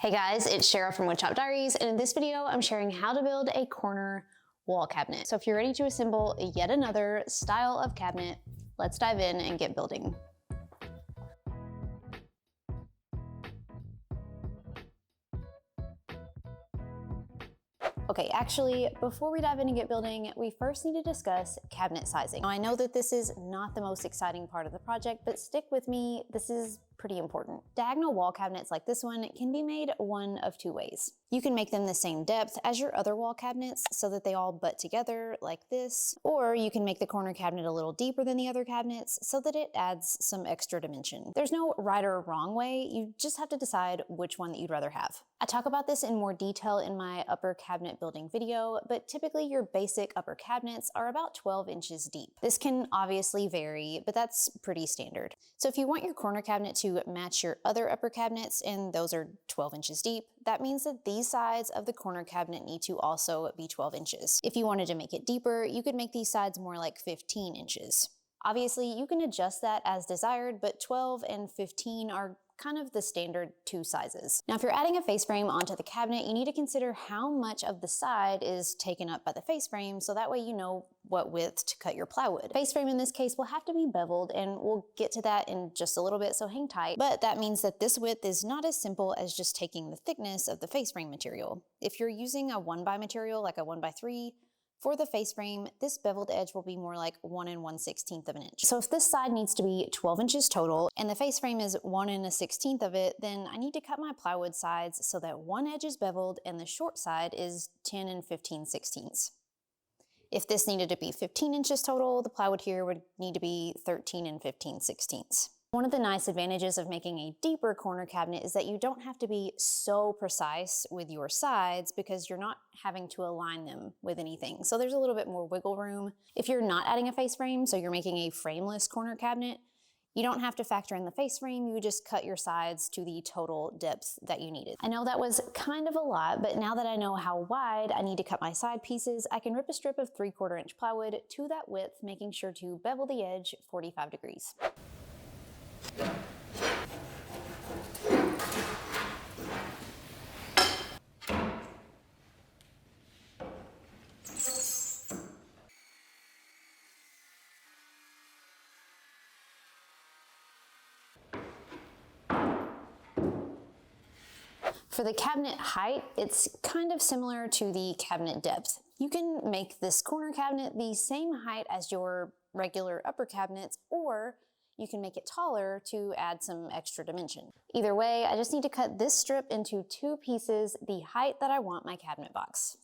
Hey guys, it's Cheryl from Woodshop Diaries, and in this video, I'm sharing how to build a corner wall cabinet. So if you're ready to assemble yet another style of cabinet, let's dive in and get building. Okay, actually, before we dive in and get building, we first need to discuss cabinet sizing. Now, I know that this is not the most exciting part of the project, but stick with me, this is pretty important. Diagonal wall cabinets like this one can be made one of two ways. You can make them the same depth as your other wall cabinets so that they all butt together like this, or you can make the corner cabinet a little deeper than the other cabinets so that it adds some extra dimension. There's no right or wrong way, you just have to decide which one that you'd rather have. I talk about this in more detail in my upper cabinet building video, but typically your basic upper cabinets are about 12 inches deep. This can obviously vary, but that's pretty standard. So if you want your corner cabinet to match your other upper cabinets, and those are 12 inches deep, that means that these sides of the corner cabinet need to also be 12 inches. If you wanted to make it deeper, you could make these sides more like 15 inches. Obviously, you can adjust that as desired, but 12 and 15 are kind of the standard two sizes. Now, if you're adding a face frame onto the cabinet, you need to consider how much of the side is taken up by the face frame, so that way you know what width to cut your plywood. Face frame in this case will have to be beveled, and we'll get to that in just a little bit, so hang tight. But that means that this width is not as simple as just taking the thickness of the face frame material. If you're using a 1x material, like a 1x3, for the face frame, this beveled edge will be more like 1 1/16 of an inch. So if this side needs to be 12 inches total and the face frame is 1 1/16 of it, then I need to cut my plywood sides so that one edge is beveled and the short side is 10 15/16. If this needed to be 15 inches total, the plywood here would need to be 13 15/16. One of the nice advantages of making a deeper corner cabinet is that you don't have to be so precise with your sides because you're not having to align them with anything. So there's a little bit more wiggle room. If you're not adding a face frame, so you're making a frameless corner cabinet, you don't have to factor in the face frame, you just cut your sides to the total depth that you needed. I know that was kind of a lot, but now that I know how wide I need to cut my side pieces, I can rip a strip of 3/4 inch plywood to that width, making sure to bevel the edge 45 degrees. For the cabinet height, it's kind of similar to the cabinet depth. You can make this corner cabinet the same height as your regular upper cabinets, or you can make it taller to add some extra dimension. Either way, I just need to cut this strip into two pieces the height that I want my cabinet box.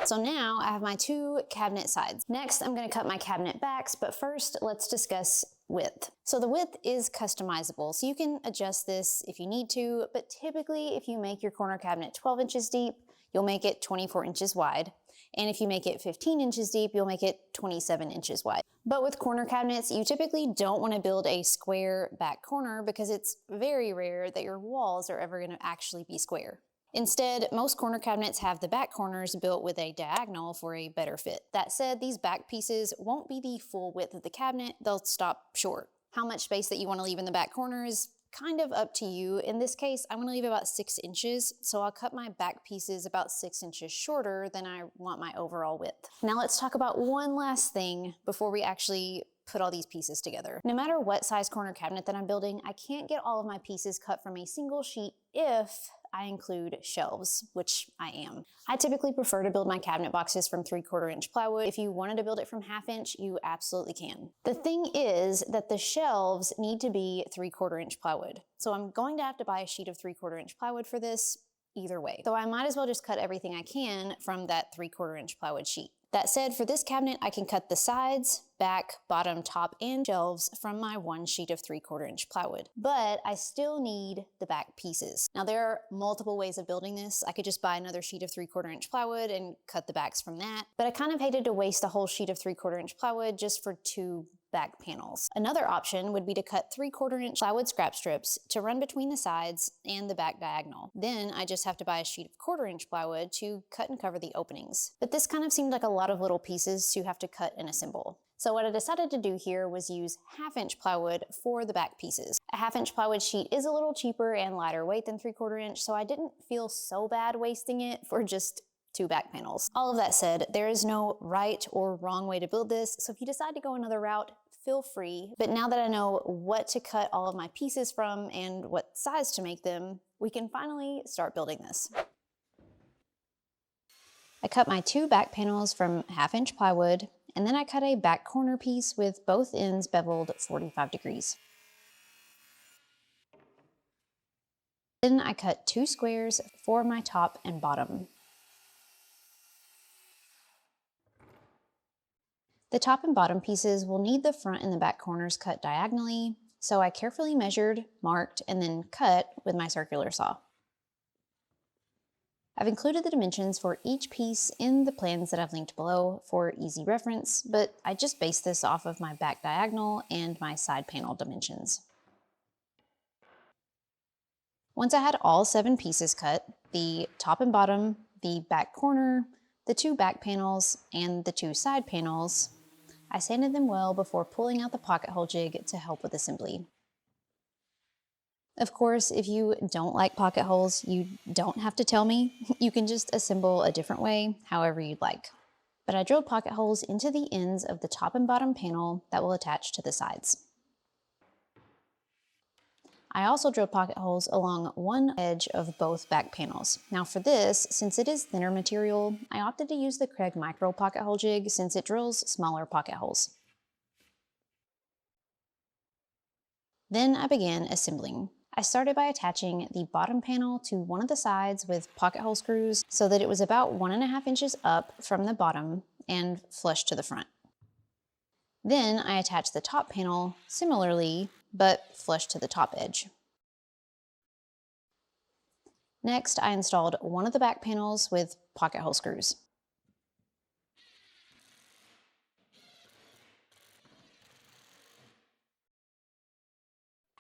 So now I have my two cabinet sides. Next, I'm going to cut my cabinet backs, but first let's discuss width. So the width is customizable, so you can adjust this if you need to, but typically if you make your corner cabinet 12 inches deep, you'll make it 24 inches wide. And if you make it 15 inches deep, you'll make it 27 inches wide. But with corner cabinets, you typically don't want to build a square back corner because it's very rare that your walls are ever going to actually be square. Instead, most corner cabinets have the back corners built with a diagonal for a better fit. That said, these back pieces won't be the full width of the cabinet, they'll stop short. How much space that you want to leave in the back corner is kind of up to you. In this case, I'm going to leave about 6 inches, so I'll cut my back pieces about 6 inches shorter than I want my overall width. Now let's talk about one last thing before we actually put all these pieces together. No matter what size corner cabinet that I'm building, I can't get all of my pieces cut from a single sheet if I include shelves, which I am. I typically prefer to build my cabinet boxes from 3/4 inch plywood. If you wanted to build it from 1/2 inch, you absolutely can. The thing is that the shelves need to be 3/4 inch plywood. So I'm going to have to buy a sheet of 3/4 inch plywood for this either way. So I might as well just cut everything I can from that 3/4 inch plywood sheet. That said, for this cabinet, I can cut the sides, back, bottom, top, and shelves from my one sheet of 3/4 inch plywood. But I still need the back pieces. Now there are multiple ways of building this. I could just buy another sheet of 3/4 inch plywood and cut the backs from that. But I kind of hated to waste a whole sheet of 3/4 inch plywood just for two back panels. Another option would be to cut 3/4 inch plywood scrap strips to run between the sides and the back diagonal. Then I just have to buy a sheet of 1/4 inch plywood to cut and cover the openings. But this kind of seemed like a lot of little pieces to have to cut and assemble. So what I decided to do here was use 1/2 inch plywood for the back pieces. A 1/2 inch plywood sheet is a little cheaper and lighter weight than 3/4 inch, so I didn't feel so bad wasting it for just 2 back panels. All of that said, there is no right or wrong way to build this, so if you decide to go another route, feel free. But now that I know what to cut all of my pieces from and what size to make them, we can finally start building this. I cut my 2 back panels from 1/2 inch plywood, and then I cut a back corner piece with both ends beveled 45 degrees. Then I cut 2 squares for my top and bottom. The top and bottom pieces will need the front and the back corners cut diagonally, so I carefully measured, marked, and then cut with my circular saw. I've included the dimensions for each piece in the plans that I've linked below for easy reference, but I just based this off of my back diagonal and my side panel dimensions. Once I had all 7 pieces cut, the top and bottom, the back corner, the 2 back panels, and the 2 side panels, I sanded them well before pulling out the pocket hole jig to help with assembly. Of course, if you don't like pocket holes, you don't have to tell me. You can just assemble a different way, however you'd like. But I drilled pocket holes into the ends of the top and bottom panel that will attach to the sides. I also drilled pocket holes along one edge of both back panels. Now for this, since it is thinner material, I opted to use the Craig Micro pocket hole jig since it drills smaller pocket holes. Then I began assembling. I started by attaching the bottom panel to one of the sides with pocket hole screws so that it was about 1.5 inches up from the bottom and flush to the front. Then I attached the top panel similarly, but flush to the top edge. Next, I installed one of the back panels with pocket hole screws.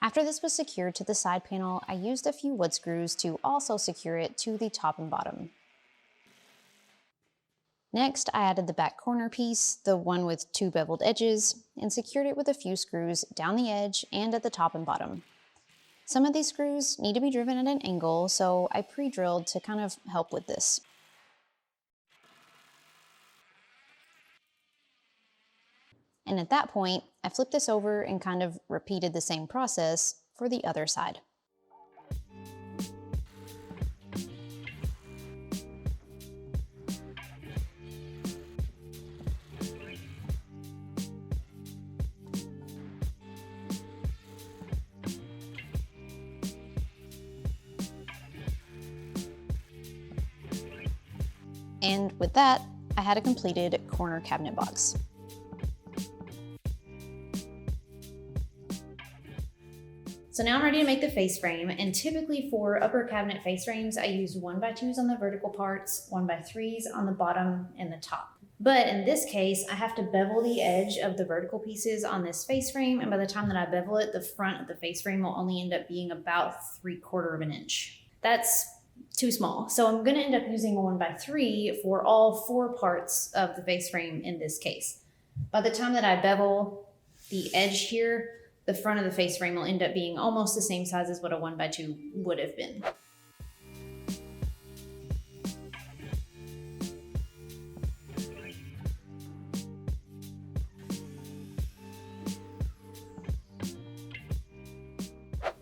After this was secured to the side panel, I used a few wood screws to also secure it to the top and bottom. Next, I added the back corner piece, the one with 2 beveled edges, and secured it with a few screws down the edge and at the top and bottom. Some of these screws need to be driven at an angle, so I pre-drilled to kind of help with this. And at that point, I flipped this over and kind of repeated the same process for the other side. And with that, I had a completed corner cabinet box. So now I'm ready to make the face frame, and typically for upper cabinet face frames, I use 1x2s on the vertical parts, 1x3s on the bottom and the top. But in this case, I have to bevel the edge of the vertical pieces on this face frame, and by the time that I bevel it, the front of the face frame will only end up being about 3/4 inch. That's too small. So I'm gonna end up using a 1x3 for all 4 parts of the face frame in this case. By the time that I bevel the edge here, the front of the face frame will end up being almost the same size as what a 1x2 would have been.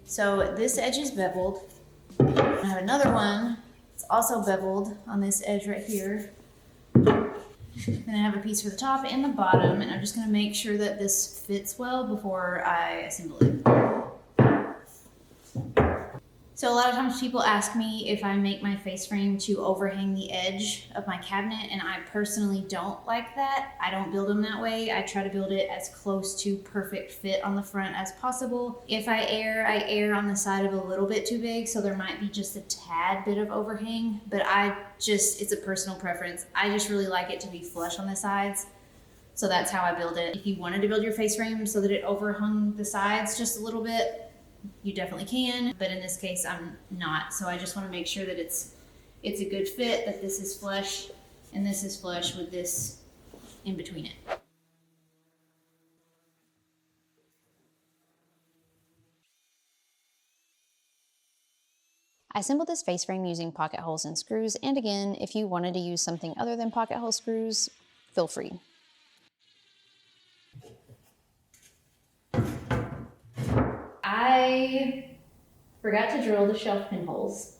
So this edge is beveled. I have another one that's also beveled on this edge right here. And I have a piece for the top and the bottom, and I'm just gonna make sure that this fits well before I assemble it. So a lot of times people ask me if I make my face frame to overhang the edge of my cabinet, and I personally don't like that. I don't build them that way. I try to build it as close to perfect fit on the front as possible. If I err on the side of a little bit too big, so there might be just a tad bit of overhang, but it's a personal preference. I just really like it to be flush on the sides. So that's how I build it. If you wanted to build your face frame so that it overhung the sides just a little bit, you definitely can, but in this case I'm not. So I just want to make sure that it's a good fit, that this is flush and this is flush with this in between it. I assembled this face frame using pocket holes and screws, and again, if you wanted to use something other than pocket hole screws, feel free. I forgot to drill the shelf pin holes.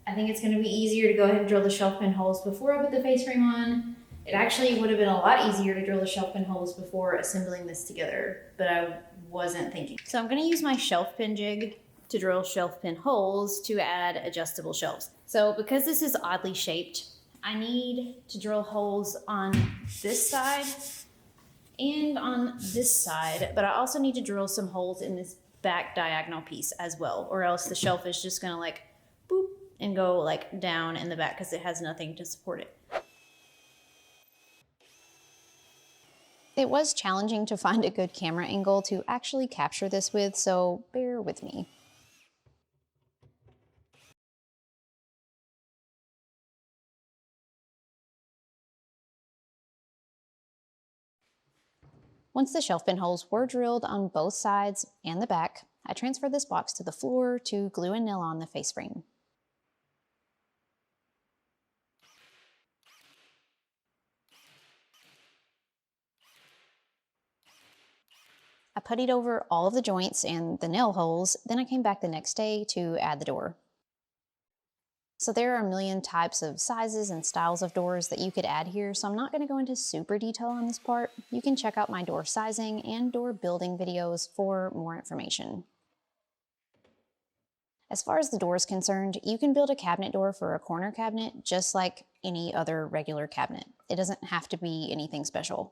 I think it's going to be easier to go ahead and drill the shelf pin holes before I put the face frame on. It actually would have been a lot easier to drill the shelf pin holes before assembling this together, but I wasn't thinking. So I'm going to use my shelf pin jig to drill shelf pin holes to add adjustable shelves. So because this is oddly shaped, I need to drill holes on this side and on this side, but I also need to drill some holes in this back diagonal piece as well, or else the shelf is just gonna like boop and go like down in the back because it has nothing to support it. It was challenging to find a good camera angle to actually capture this with, so bear with me. Once the shelf pin holes were drilled on both sides and the back, I transferred this box to the floor to glue and nail on the face frame. I puttied over all of the joints and the nail holes, then I came back the next day to add the door. So there are a million types of sizes and styles of doors that you could add here, so I'm not going to go into super detail on this part. You can check out my door sizing and door building videos for more information. As far as the door is concerned, you can build a cabinet door for a corner cabinet just like any other regular cabinet. It doesn't have to be anything special.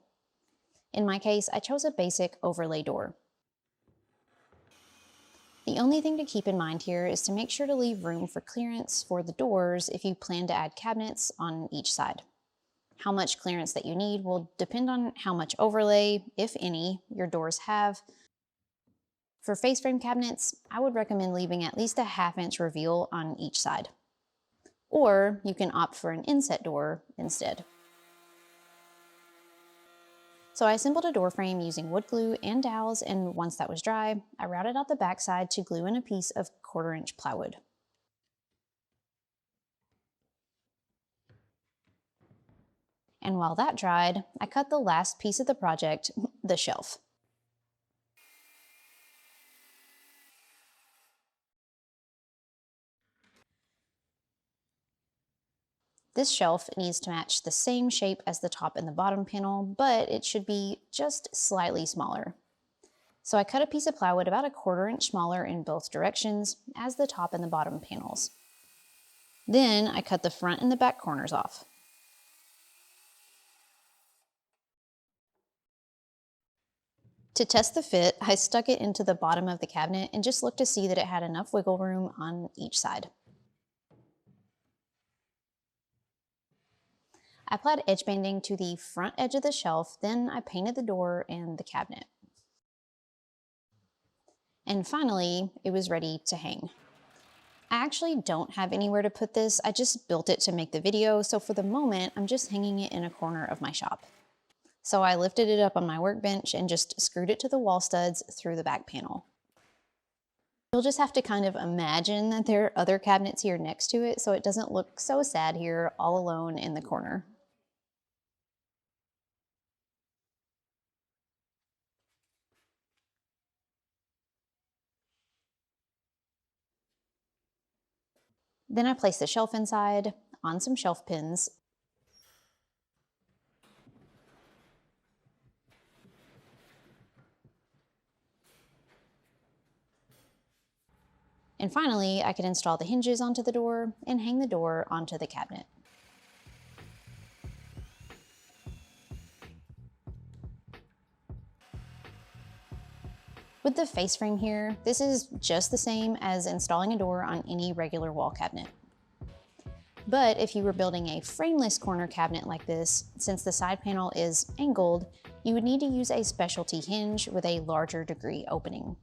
In my case, I chose a basic overlay door. The only thing to keep in mind here is to make sure to leave room for clearance for the doors if you plan to add cabinets on each side. How much clearance that you need will depend on how much overlay, if any, your doors have. For face frame cabinets, I would recommend leaving at least a 1/2 inch reveal on each side. Or you can opt for an inset door instead. So I assembled a door frame using wood glue and dowels, and once that was dry, I routed out the backside to glue in a piece of 1/4 inch plywood. And while that dried, I cut the last piece of the project, the shelf. This shelf needs to match the same shape as the top and the bottom panel, but it should be just slightly smaller. So I cut a piece of plywood about 1/4 inch smaller in both directions as the top and the bottom panels. Then I cut the front and the back corners off. To test the fit, I stuck it into the bottom of the cabinet and just looked to see that it had enough wiggle room on each side. I applied edge banding to the front edge of the shelf, then I painted the door and the cabinet. And finally, it was ready to hang. I actually don't have anywhere to put this, I just built it to make the video, so for the moment, I'm just hanging it in a corner of my shop. So I lifted it up on my workbench and just screwed it to the wall studs through the back panel. You'll just have to kind of imagine that there are other cabinets here next to it so it doesn't look so sad here all alone in the corner. Then I placed the shelf inside on some shelf pins. And finally, I could install the hinges onto the door and hang the door onto the cabinet. With the face frame here, this is just the same as installing a door on any regular wall cabinet. But if you were building a frameless corner cabinet like this, since the side panel is angled, You would need to use a specialty hinge with a larger degree opening.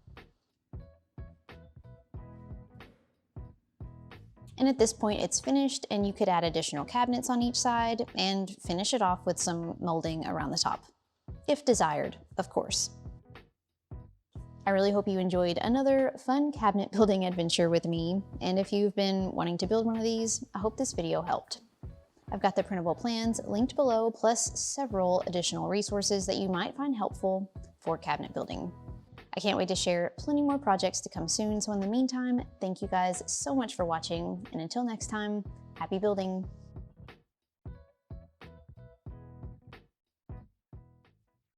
And at this point it's finished, and you could add additional cabinets on each side and finish it off with some molding around the top, if desired, of course. I really hope you enjoyed another fun cabinet building adventure with me, and if you've been wanting to build one of these, I hope this video helped. I've got the printable plans linked below, plus several additional resources that you might find helpful for cabinet building. I can't wait to share plenty more projects to come soon, so in the meantime, thank you guys so much for watching, and until next time, happy building!